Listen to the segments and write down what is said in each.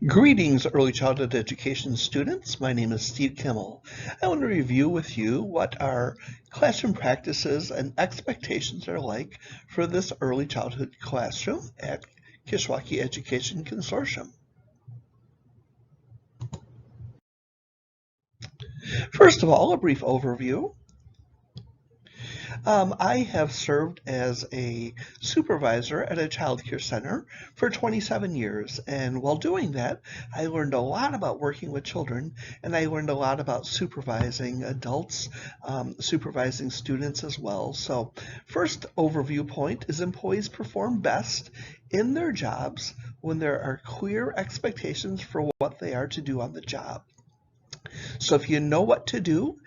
Greetings, early childhood education students. My name is Steve Kimmel. I want to review with you what our classroom practices and expectations are like for this early childhood classroom at Kishwaukee Education Consortium. First of all, a brief overview. I have served as a supervisor at a child care center for 27 years, and while doing that, I learned a lot about working with children, and I learned a lot about supervising adults, supervising students as well. So, first overview point is employees perform best in their jobs when there are clear expectations for what they are to do on the job. So if you know what to do,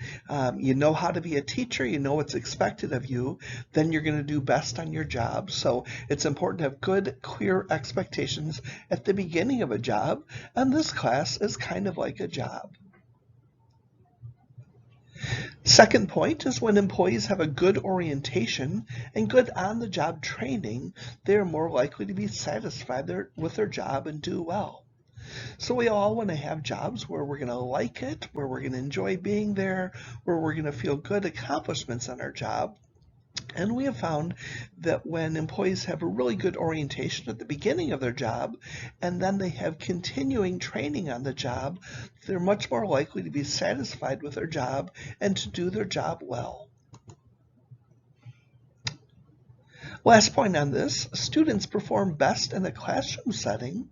you know how to be a teacher, you know what's expected of you, then you're going to do best on your job. So it's important to have good, clear expectations at the beginning of a job, and this class is kind of like a job. Second point is when employees have a good orientation and good on-the-job training, they're more likely to be satisfied with their job and do well. So we all want to have jobs where we're going to like it, where we're going to enjoy being there, where we're going to feel good accomplishments on our job. And we have found that when employees have a really good orientation at the beginning of their job, and then they have continuing training on the job, they're much more likely to be satisfied with their job and to do their job well. Last point on this, students perform best in a classroom setting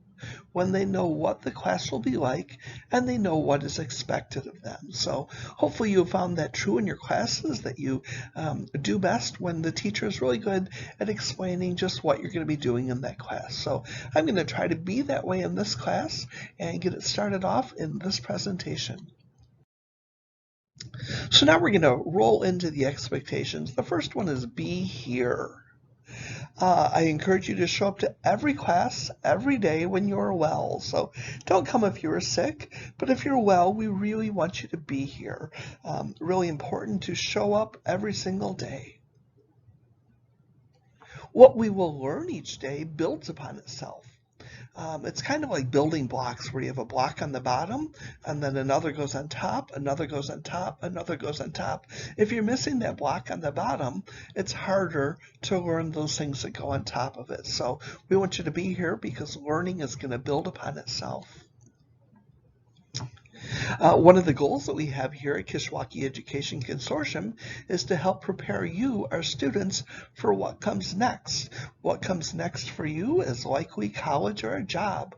when they know what the class will be like and they know what is expected of them. So hopefully you found that true in your classes, that you do best when the teacher is really good at explaining just what you're going to be doing in that class. So I'm going to try to be that way in this class and get it started off in this presentation. So now we're going to roll into the expectations. The first one is be here. I encourage you to show up to every class every day when you're well. So don't come if you're sick, but if you're well, we really want you to be here. Really important to show up every single day. What we will learn each day builds upon itself. It's kind of like building blocks where you have a block on the bottom and then another goes on top, another goes on top, another goes on top. If you're missing that block on the bottom, it's harder to learn those things that go on top of it. So we want you to be here because learning is going to build upon itself. One of the goals that we have here at Kishwaukee Education Consortium is to help prepare you, our students, for what comes next. What comes next for you is likely college or a job.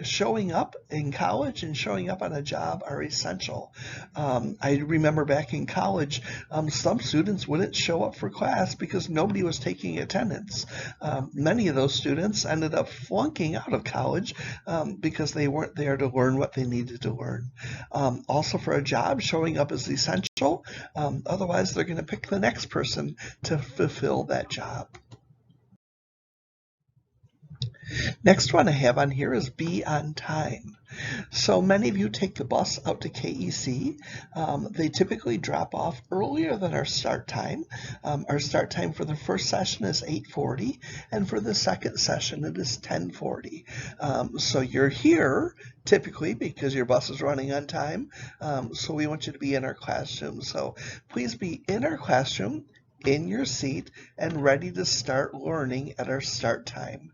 Showing up in college and showing up on a job are essential. I remember back in college, some students wouldn't show up for class because nobody was taking attendance. Many of those students ended up flunking out of college because they weren't there to learn what they needed to learn. Also for a job, showing up is essential. Otherwise, they're going to pick the next person to fulfill that job. Next one I have on here is be on time. So many of you take the bus out to KEC. They typically drop off earlier than our start time. Our start time for the first session is 8:40, and for the second session it is 10:40. So you're here typically because your bus is running on time. So we want you to be in our classroom. So please be in our classroom, in your seat, and ready to start learning at our start time.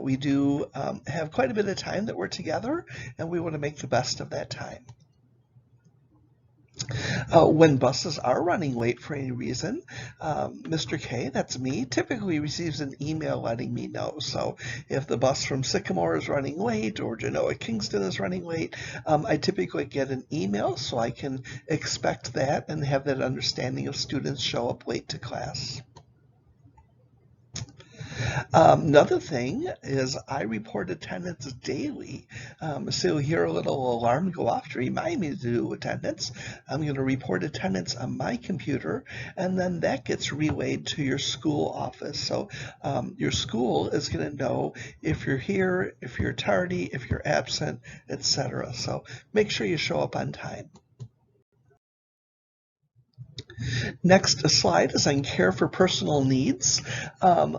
We do have quite a bit of time that we're together, and we want to make the best of that time. When buses are running late for any reason, Mr. K, that's me, typically receives an email letting me know. So if the bus from Sycamore is running late or Genoa Kingston is running late, I typically get an email so I can expect that and have that understanding if students show up late to class. Another thing is I report attendance daily. So you'll hear a little alarm go off to remind me to do attendance. I'm going to report attendance on my computer, and then that gets relayed to your school office. So your school is going to know if you're here, if you're tardy, if you're absent, etc. So make sure you show up on time. Next slide is on care for personal needs.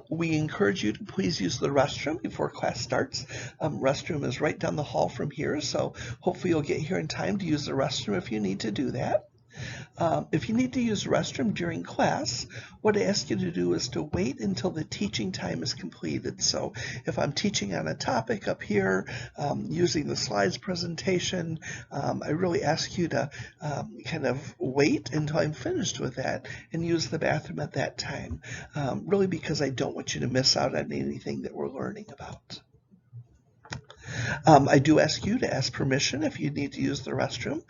We encourage you to please use the restroom before class starts. Restroom is right down the hall from here, so hopefully you'll get here in time to use the restroom if you need to do that. If you need to use the restroom during class, what I ask you to do is to wait until the teaching time is completed. So if I'm teaching on a topic up here, using the slides presentation, I really ask you to kind of wait until I'm finished with that and use the bathroom at that time, really because I don't want you to miss out on anything that we're learning about. I do ask you to ask permission if you need to use the restroom,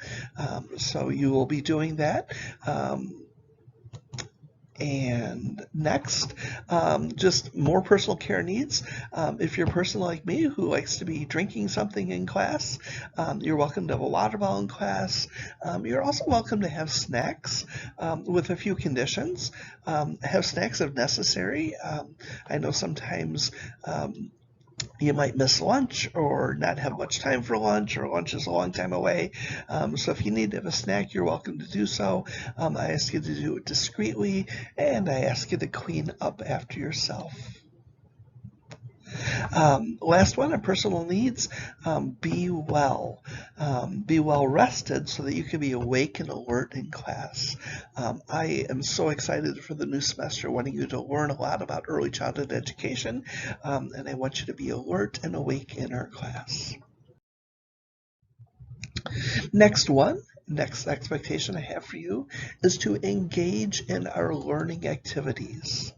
so you will be doing that. And next, just more personal care needs. If you're a person like me who likes to be drinking something in class, you're welcome to have a water bottle in class. You're also welcome to have snacks with a few conditions. Have snacks if necessary. I know sometimes you might miss lunch or not have much time for lunch, or lunch is a long time away. So if you need to have a snack, you're welcome to do so. I ask you to do it discreetly, and I ask you to clean up after yourself. Last one, on personal needs, be well. Be well rested so that you can be awake and alert in class. I am so excited for the new semester, wanting you to learn a lot about early childhood education, and I want you to be alert and awake in our class. Next expectation I have for you is to engage in our learning activities.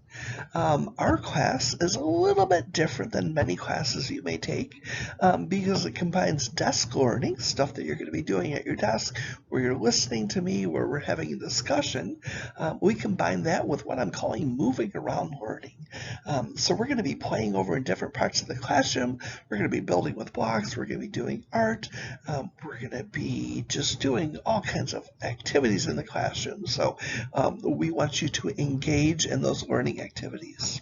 Our class is a little bit different than many classes you may take because it combines desk learning, stuff that you're going to be doing at your desk, where you're listening to me, where we're having a discussion. We combine that with what I'm calling moving around learning. So we're going to be playing over in different parts of the classroom. We're going to be building with blocks. We're going to be doing art. We're going to be just doing all kinds of activities in the classroom. So we want you to engage in those learning activities.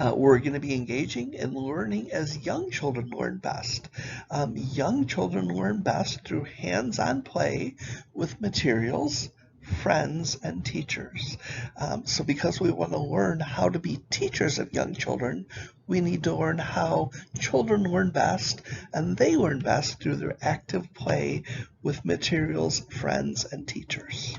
We're going to be engaging in learning as young children learn best. Young children learn best through hands-on play with materials, friends, and teachers. So because we want to learn how to be teachers of young children, we need to learn how children learn best, and they learn best through their active play with materials, friends, and teachers.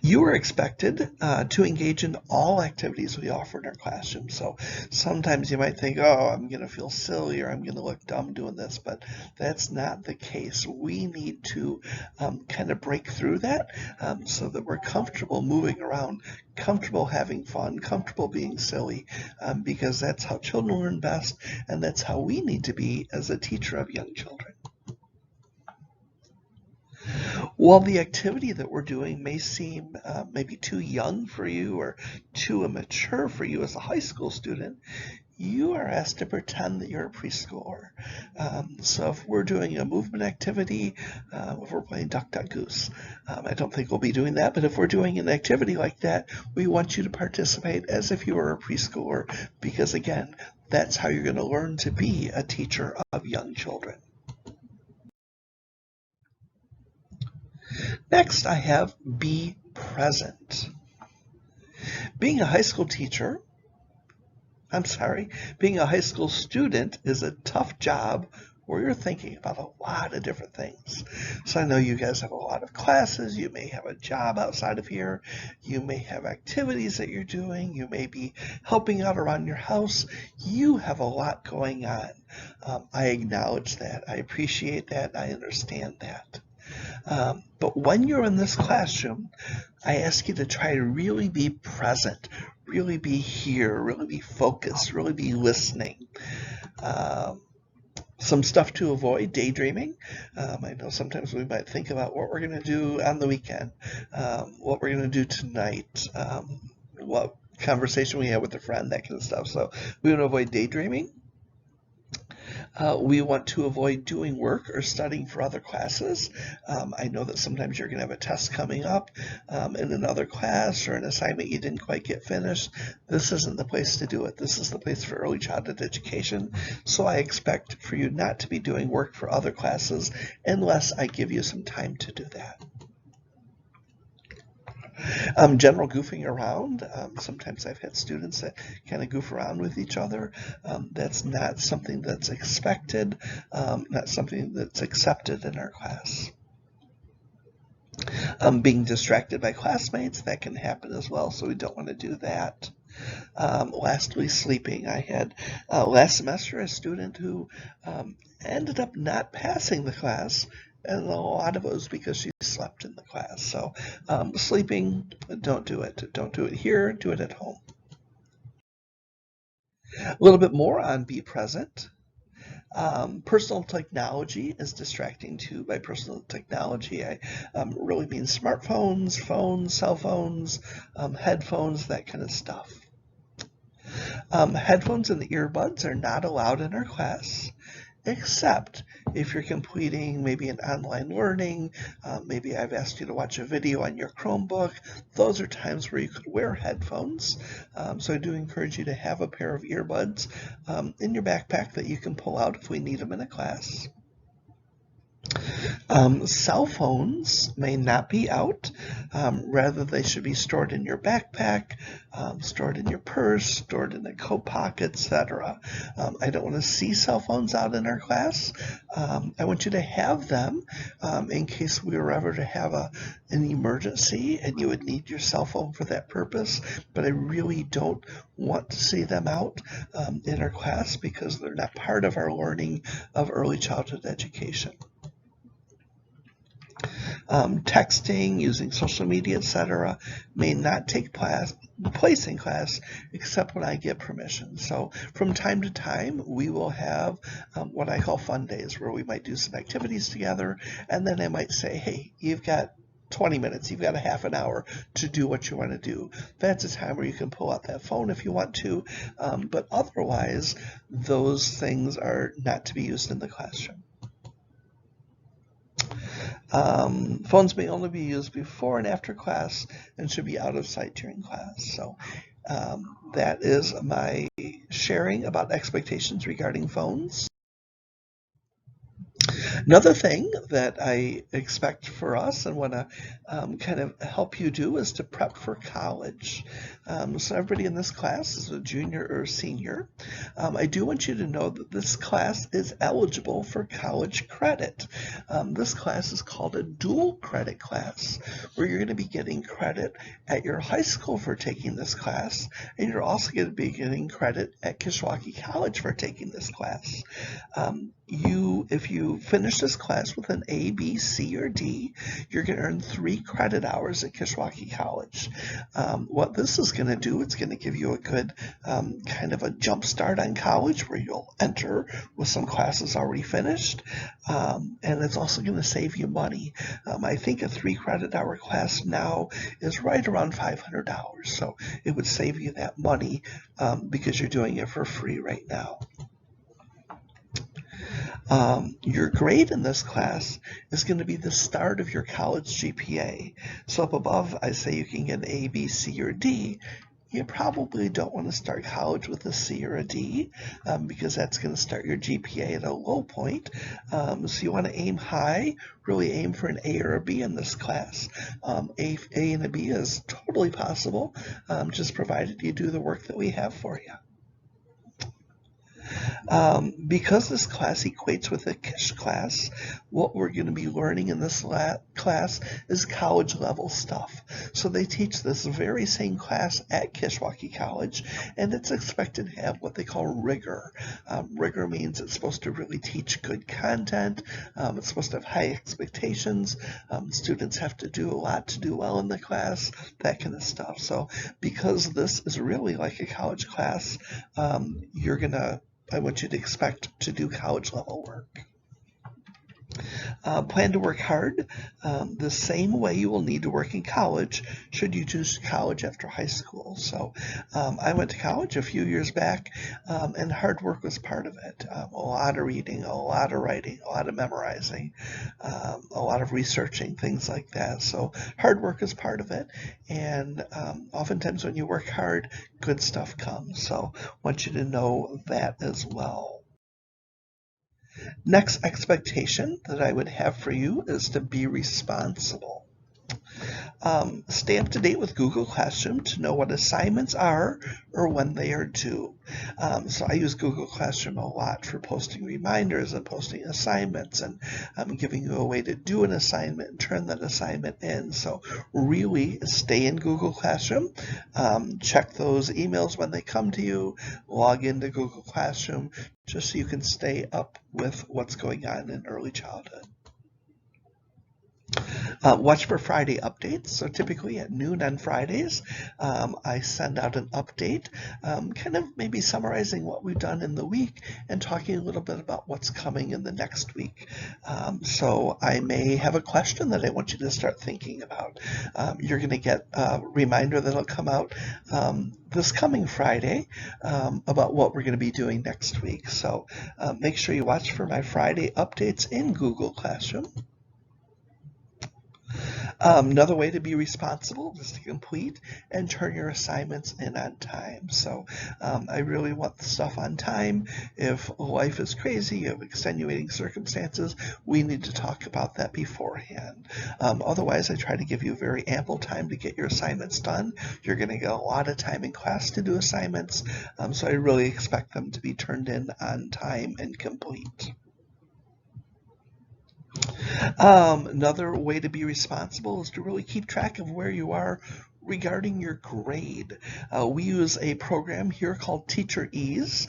You are expected to engage in all activities we offer in our classroom. So sometimes you might think, oh, I'm going to feel silly or I'm going to look dumb doing this, but that's not the case. We need to kind of break through that so that we're comfortable moving around, comfortable having fun, comfortable being silly, because that's how children learn best, and that's how we need to be as a teacher of young children. While the activity that we're doing may seem maybe too young for you or too immature for you as a high school student, you are asked to pretend that you're a preschooler. So if we're doing a movement activity, if we're playing Duck, Duck, Goose, I don't think we'll be doing that, but if we're doing an activity like that, we want you to participate as if you were a preschooler, because again, that's how you're going to learn to be a teacher of young children. Next, I have be present. Being a high school student is a tough job where you're thinking about a lot of different things. So I know you guys have a lot of classes. You may have a job outside of here. You may have activities that you're doing. You may be helping out around your house. You have a lot going on. I acknowledge that. I appreciate that. I understand that. But when you're in this classroom, I ask you to try to really be present, really be here, really be focused, really be listening. Some stuff to avoid: daydreaming. I know sometimes we might think about what we're going to do on the weekend, what we're going to do tonight, what conversation we had with a friend, that kind of stuff. So we want to avoid daydreaming. We want to avoid doing work or studying for other classes. I know that sometimes you're going to have a test coming up in another class or an assignment you didn't quite get finished. This isn't the place to do it. This is the place for early childhood education. So I expect for you not to be doing work for other classes unless I give you some time to do that. General goofing around. Sometimes I've had students that kind of goof around with each other. That's not something that's expected, not something that's accepted in our class. Being distracted by classmates, that can happen as well, so we don't want to do that. Lastly, sleeping. I had last semester a student who ended up not passing the class, and a lot of it was because she slept in the class. So sleeping, don't do it. Don't do it here, do it at home. A little bit more on be present. Personal technology is distracting too. By personal technology, I really mean smartphones, phones, cell phones, headphones, that kind of stuff. Headphones and earbuds are not allowed in our class, except if you're completing maybe an online learning, maybe I've asked you to watch a video on your Chromebook. Those are times where you could wear headphones. So I do encourage you to have a pair of earbuds in your backpack that you can pull out if we need them in a class. Cell phones may not be out. Rather, they should be stored in your backpack, stored in your purse, stored in a coat pocket, etc. I don't want to see cell phones out in our class. I want you to have them in case we were ever to have an emergency and you would need your cell phone for that purpose, but I really don't want to see them out in our class because they're not part of our learning of early childhood education. Texting, using social media, etc., may not take place in class except when I get permission. So from time to time, we will have what I call fun days where we might do some activities together, and then I might say, hey, you've got 20 minutes, you've got a half an hour to do what you want to do. That's a time where you can pull out that phone if you want to, but otherwise, those things are not to be used in the classroom. Phones may only be used before and after class and should be out of sight during class. So that is my sharing about expectations regarding phones. Another thing that I expect for us and want to kind of help you do is to prep for college. So everybody in this class is a junior or a senior. I do want you to know that this class is eligible for college credit. This class is called a dual credit class, where you're going to be getting credit at your high school for taking this class, and you're also going to be getting credit at Kishwaukee College for taking this class. If you finish this class with an A, B, C, or D, you're going to earn 3 credit hours at Kishwaukee College. What this is going to do, it's going to give you a good kind of a jump start on college where you'll enter with some classes already finished, and it's also going to save you money. I think a 3 credit hour class now is right around $500, so it would save you that money because you're doing it for free right now. Your grade in this class is going to be the start of your college GPA. So up above, I say you can get an A, B, C, or D. You probably don't want to start college with a C or a D because that's going to start your GPA at a low point. So you want to aim high, really aim for an A or a B in this class. A and a B is totally possible, just provided you do the work that we have for you. Because this class equates with a KISH class, what we're going to be learning in this class is college level stuff. So they teach this very same class at Kishwaukee College, and it's expected to have what they call rigor. Rigor means it's supposed to really teach good content. It's supposed to have high expectations. Students have to do a lot to do well in the class, that kind of stuff. So because this is really like a college class, I want you to expect to do college level work. Plan to work hard the same way you will need to work in college should you choose college after high school. So I went to college a few years back, and hard work was part of it. A lot of reading, a lot of writing, a lot of memorizing, a lot of researching, things like that. So hard work is part of it, and oftentimes when you work hard, good stuff comes. So I want you to know that as well. Next expectation that I would have for you is to be responsible. Stay up to date with Google Classroom to know what assignments are or when they are due. So I use Google Classroom a lot for posting reminders and posting assignments and giving you a way to do an assignment and turn that assignment in. So really stay in Google Classroom. Check those emails when they come to you. Log into Google Classroom just so you can stay up with what's going on in early childhood. Watch for Friday updates. So typically at noon on Fridays, I send out an update, kind of maybe summarizing what we've done in the week and talking a little bit about what's coming in the next week. So I may have a question that I want you to start thinking about. You're going to get a reminder that'll come out this coming Friday about what we're going to be doing next week. So make sure you watch for my Friday updates in Google Classroom. Another way to be responsible is to complete and turn your assignments in on time. So I really want the stuff on time. If life is crazy, you have extenuating circumstances, we need to talk about that beforehand. Otherwise, I try to give you very ample time to get your assignments done. You're going to get a lot of time in class to do assignments, so I really expect them to be turned in on time and complete. Another way to be responsible is to really keep track of where you are regarding your grade. We use a program here called Teacher Ease.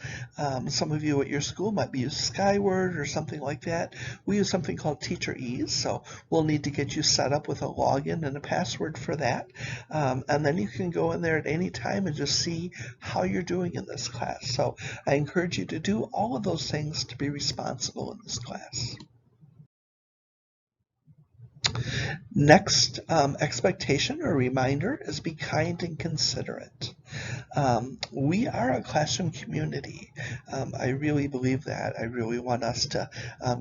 Some of you at your school might be using Skyward or something like that. We use something called Teacher Ease, so we'll need to get you set up with a login and a password for that. And then you can go in there at any time and just see how you're doing in this class. So I encourage you to do all of those things to be responsible in this class. Next expectation or reminder is be kind and considerate. We are a classroom community. I really believe that. I really want us to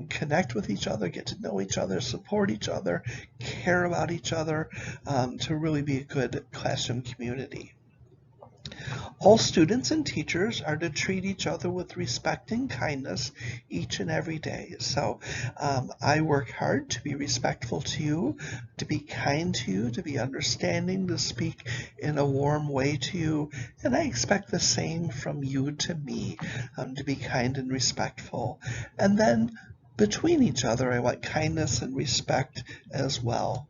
connect with each other, get to know each other, support each other, care about each other, to really be a good classroom community. All students and teachers are to treat each other with respect and kindness each and every day. So I work hard to be respectful to you, to be kind to you, to be understanding, to speak in a warm way to you, and I expect the same from you to me, to be kind and respectful. And then between each other, I want kindness and respect as well.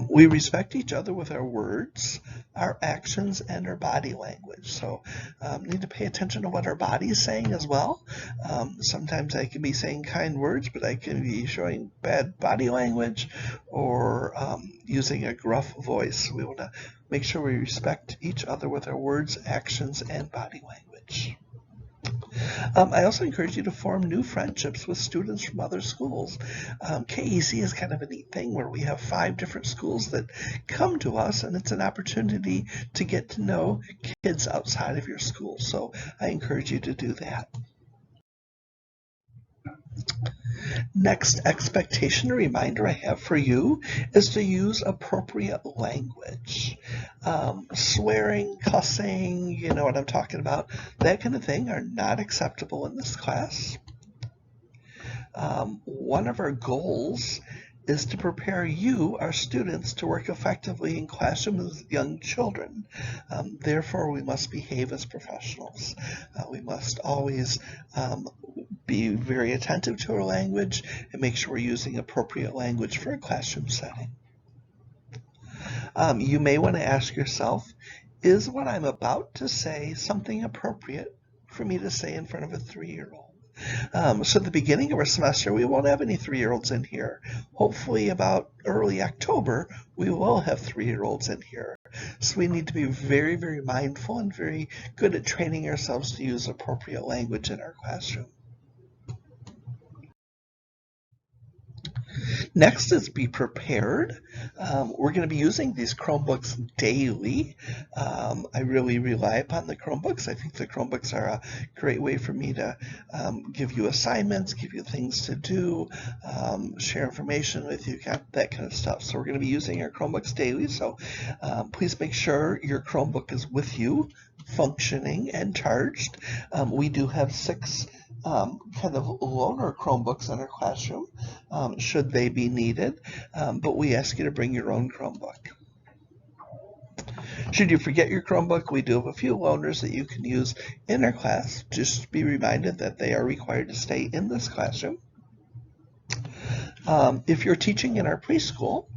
We respect each other with our words, our actions, and our body language. So need to pay attention to what our body is saying as well. Sometimes I can be saying kind words, but I can be showing bad body language or using a gruff voice. We want to make sure we respect each other with our words, actions, and body language. I also encourage you to form new friendships with students from other schools. KEC is kind of a neat thing where we have 5 different schools that come to us, and it's an opportunity to get to know kids outside of your school. So I encourage you to do that. Next expectation or reminder I have for you is to use appropriate language. Swearing, cussing, you know what I'm talking about, that kind of thing are not acceptable in this class. One of our goals is to prepare you, our students, to work effectively in classrooms with young children. Therefore, we must behave as professionals. We must always be very attentive to our language and make sure we're using appropriate language for a classroom setting. You may want to ask yourself, is what I'm about to say something appropriate for me to say in front of a 3-year-old? So at the beginning of our semester, we won't have any 3-year-olds in here. Hopefully about early October, we will have 3-year-olds in here. So we need to be very, very mindful and very good at training ourselves to use appropriate language in our classroom. Next is be prepared. We're going to be using these Chromebooks daily. I really rely upon the Chromebooks. I think the Chromebooks are a great way for me to give you assignments, give you things to do, share information with you, that kind of stuff. So we're going to be using our Chromebooks daily. So please make sure your Chromebook is with you, functioning and charged. We do have 6 kind of loaner Chromebooks in our classroom, should they be needed, but we ask you to bring your own Chromebook. Should you forget your Chromebook, we do have a few loaners that you can use in our class. Just be reminded that they are required to stay in this classroom. If you're teaching in our preschool,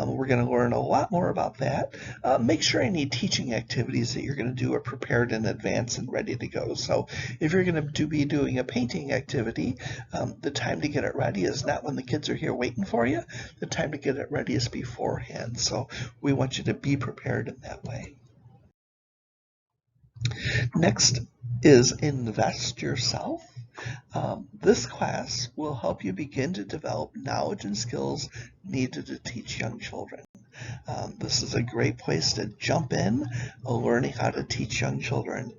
we're going to learn a lot more about that. Make sure any teaching activities that you're going to do are prepared in advance and ready to go. So if you're going to be doing a painting activity, the time to get it ready is not when the kids are here waiting for you. The time to get it ready is beforehand. So we want you to be prepared in that way. Next is invest yourself. This class will help you begin to develop knowledge and skills needed to teach young children. This is a great place to jump in, learning how to teach young children.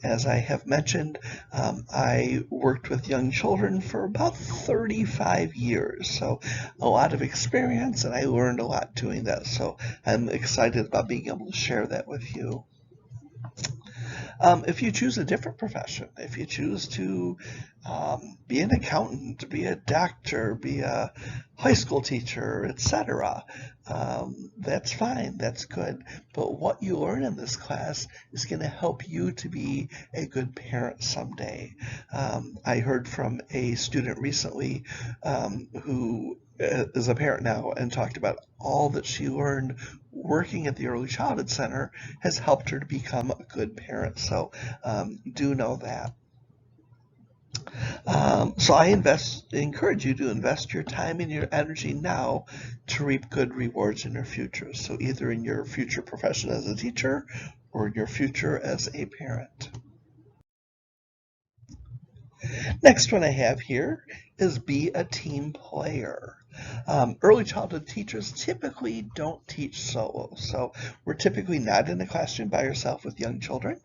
As I have mentioned, I worked with young children for about 35 years, so a lot of experience, and I learned a lot doing that. So I'm excited about being able to share that with you. If you choose a different profession, if you choose to be an accountant, be a doctor, be a high school teacher, etc., that's fine, that's good. But what you learn in this class is going to help you to be a good parent someday. I heard from a student recently who is a parent now and talked about all that she learned working at the Early Childhood Center has helped her to become a good parent. So do know that. So I encourage you to invest your time and your energy now to reap good rewards in your future. So either in your future profession as a teacher or in your future as a parent. Next one I have here is be a team player. Early childhood teachers typically don't teach solo, so we're typically not in a classroom by yourself with young children.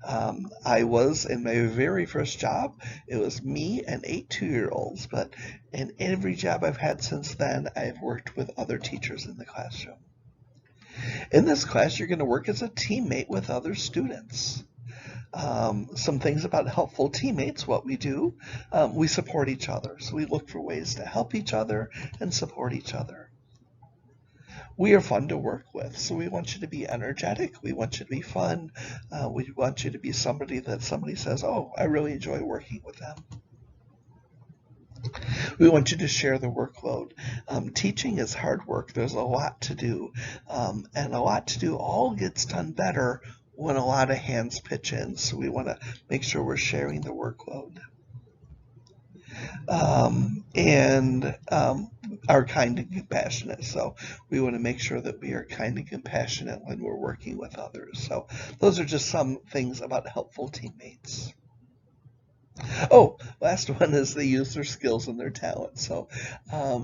I was in my very first job, it was me and 8 2-year-olds, but in every job I've had since then, I've worked with other teachers in the classroom. In this class, you're going to work as a teammate with other students. Some things about helpful teammates, what we do, we support each other. So we look for ways to help each other and support each other. We are fun to work with, so we want you to be energetic. We want you to be fun. We want you to be somebody that somebody says, oh, I really enjoy working with them. We want you to share the workload. Teaching is hard work. There's a lot to do, and a lot to do all gets done better when a lot of hands pitch in. So we want to make sure we're sharing the workload. And are kind and compassionate. So we want to make sure that we are kind and compassionate when we're working with others. So those are just some things about helpful teammates. Oh, last one is they use their skills and their talents. So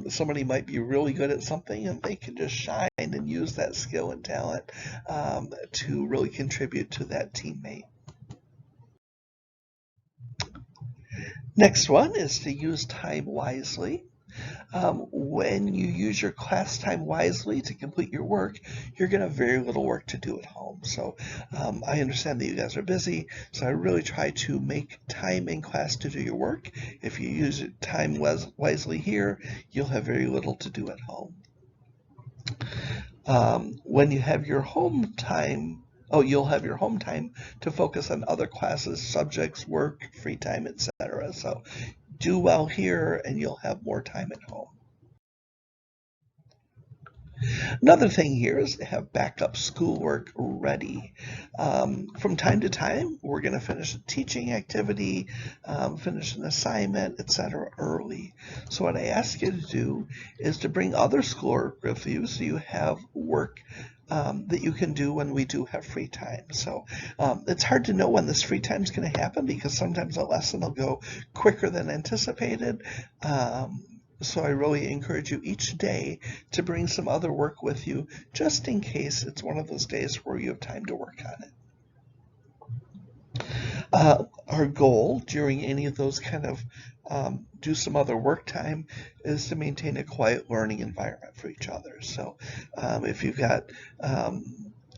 somebody might be really good at something and they can just shine and use that skill and talent to really contribute to that teammate. Next one is to use time wisely. When you use your class time wisely to complete your work, you're going to have very little work to do at home. So I understand that you guys are busy, so I really try to make time in class to do your work. If you use your time wisely here, you'll have very little to do at home. When you have your home time, you'll have your home time to focus on other classes, subjects, work, free time, etc. So do well here and you'll have more time at home. Another thing here is to have backup schoolwork ready. From time to time, we're going to finish a teaching activity, finish an assignment, etc. early. So what I ask you to do is to bring other schoolwork with you so you have work that you can do when we do have free time. So it's hard to know when this free time is going to happen because sometimes a lesson will go quicker than anticipated. So I really encourage you each day to bring some other work with you, just in case it's one of those days where you have time to work on it. Our goal during any of those kind of do some other work time is to maintain a quiet learning environment for each other. So if you've got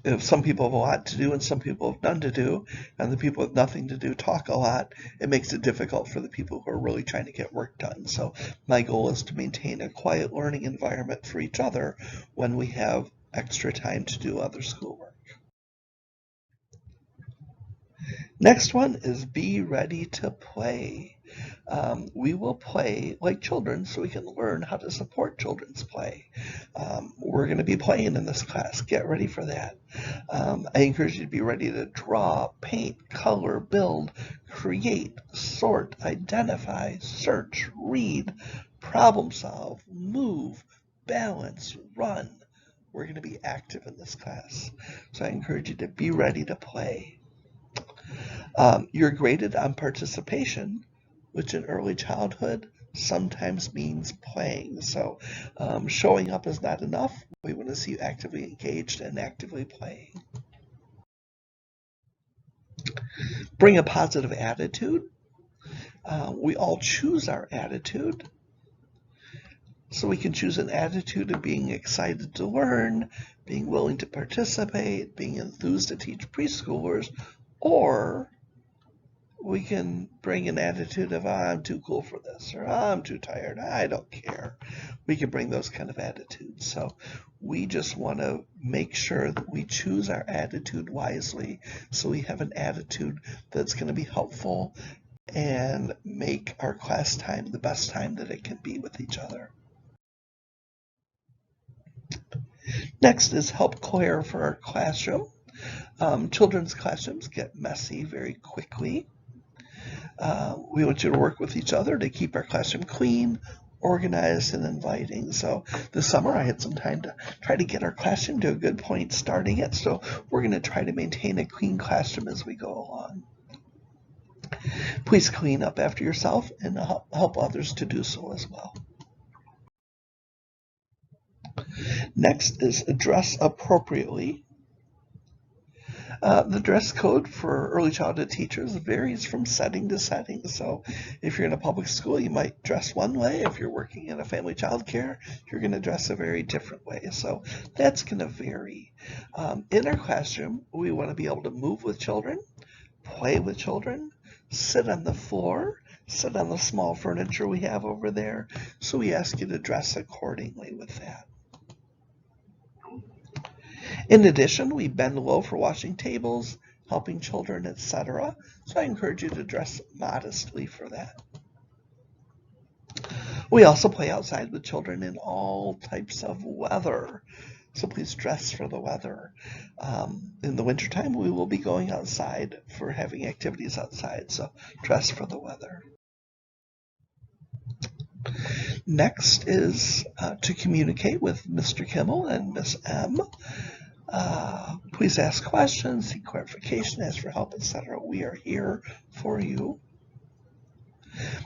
if some people have a lot to do and some people have none to do, and the people with nothing to do talk a lot, it makes it difficult for the people who are really trying to get work done. So my goal is to maintain a quiet learning environment for each other when we have extra time to do other schoolwork. Next one is be ready to play. We will play like children so we can learn how to support children's play. We're going to be playing in this class. Get ready for that. I encourage you to be ready to draw, paint, color, build, create, sort, identify, search, read, problem solve, move, balance, run. We're going to be active in this class. So I encourage you to be ready to play. You're graded on participation, which in early childhood sometimes means playing. So showing up is not enough. We want to see you actively engaged and actively playing. Bring a positive attitude. We all choose our attitude. So we can choose an attitude of being excited to learn, being willing to participate, being enthused to teach preschoolers, or we can bring an attitude of, I'm too cool for this, or I'm too tired, I don't care. We can bring those kind of attitudes. So we just want to make sure that we choose our attitude wisely so we have an attitude that's going to be helpful and make our class time the best time that it can be with each other. Next is help clear for our classroom. Children's classrooms get messy very quickly. We want you to work with each other to keep our classroom clean, organized, and inviting. So this summer I had some time to try to get our classroom to a good point starting it. So we're going to try to maintain a clean classroom as we go along. Please clean up after yourself and help others to do so as well. Next is dress appropriately. The dress code for early childhood teachers varies from setting to setting. So if you're in a public school, you might dress one way. If you're working in a family child care, you're going to dress a very different way. So that's going to vary. In our classroom, we want to be able to move with children, play with children, sit on the floor, sit on the small furniture we have over there. So we ask you to dress accordingly with that. In addition, we bend low for washing tables, helping children, etc. So I encourage you to dress modestly for that. We also play outside with children in all types of weather. So please dress for the weather. In the wintertime, we will be going outside for having activities outside. So dress for the weather. Next is to communicate with Mr. Kimmel and Miss M. Please ask questions, seek clarification, ask for help, etc. We are here for you.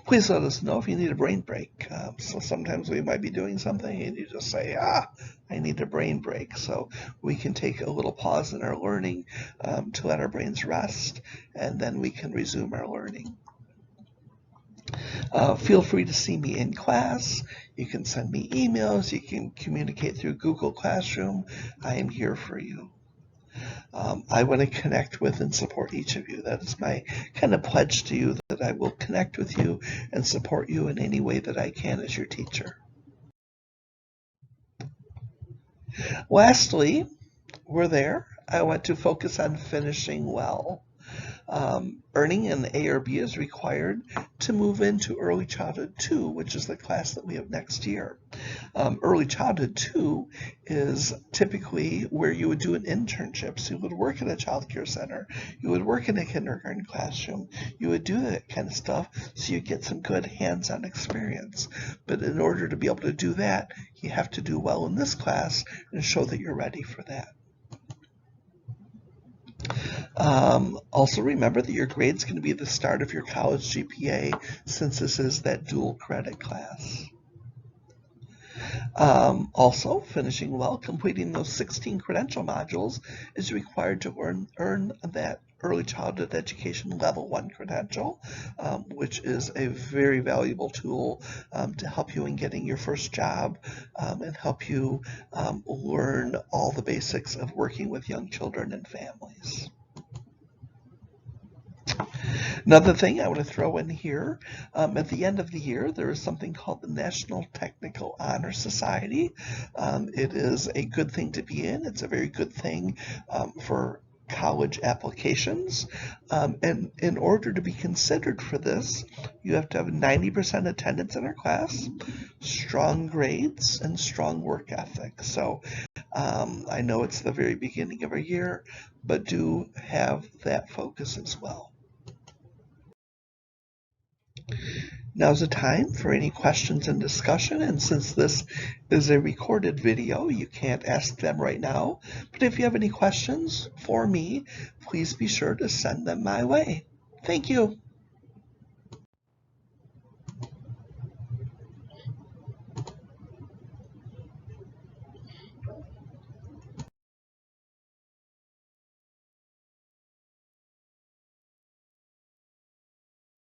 Please let us know if you need a brain break. So sometimes we might be doing something and you just say, I need a brain break. So we can take a little pause in our learning to let our brains rest, and then we can resume our learning. Feel free to see me in class. You can send me emails. You can communicate through Google Classroom. I am here for you. I want to connect with and support each of you. That is my kind of pledge to you, that I will connect with you and support you in any way that I can as your teacher. Lastly, we're there. I want to focus on finishing well. Earning an A or B is required to move into Early Childhood 2, which is the class that we have next year. Early Childhood 2 is typically where you would do an internship. So you would work in a child care center, you would work in a kindergarten classroom, you would do that kind of stuff so you get some good hands-on experience. But in order to be able to do that, you have to do well in this class and show that you're ready for that. Also remember that your grade is going to be the start of your college GPA, since this is that dual credit class. Also, finishing well, completing those 16 credential modules is required to earn that early childhood education level 1 credential, which is a very valuable tool to help you in getting your first job and help you learn all the basics of working with young children and families. Another thing I want to throw in here, at the end of the year, there is something called the National Technical Honor Society. It is a good thing to be in. It's a very good thing for college applications. And in order to be considered for this, you have to have 90% attendance in our class, strong grades, and strong work ethic. So I know it's the very beginning of our year, but do have that focus as well. Now's the time for any questions and discussion, and since this is a recorded video, you can't ask them right now, but if you have any questions for me, please be sure to send them my way. Thank you.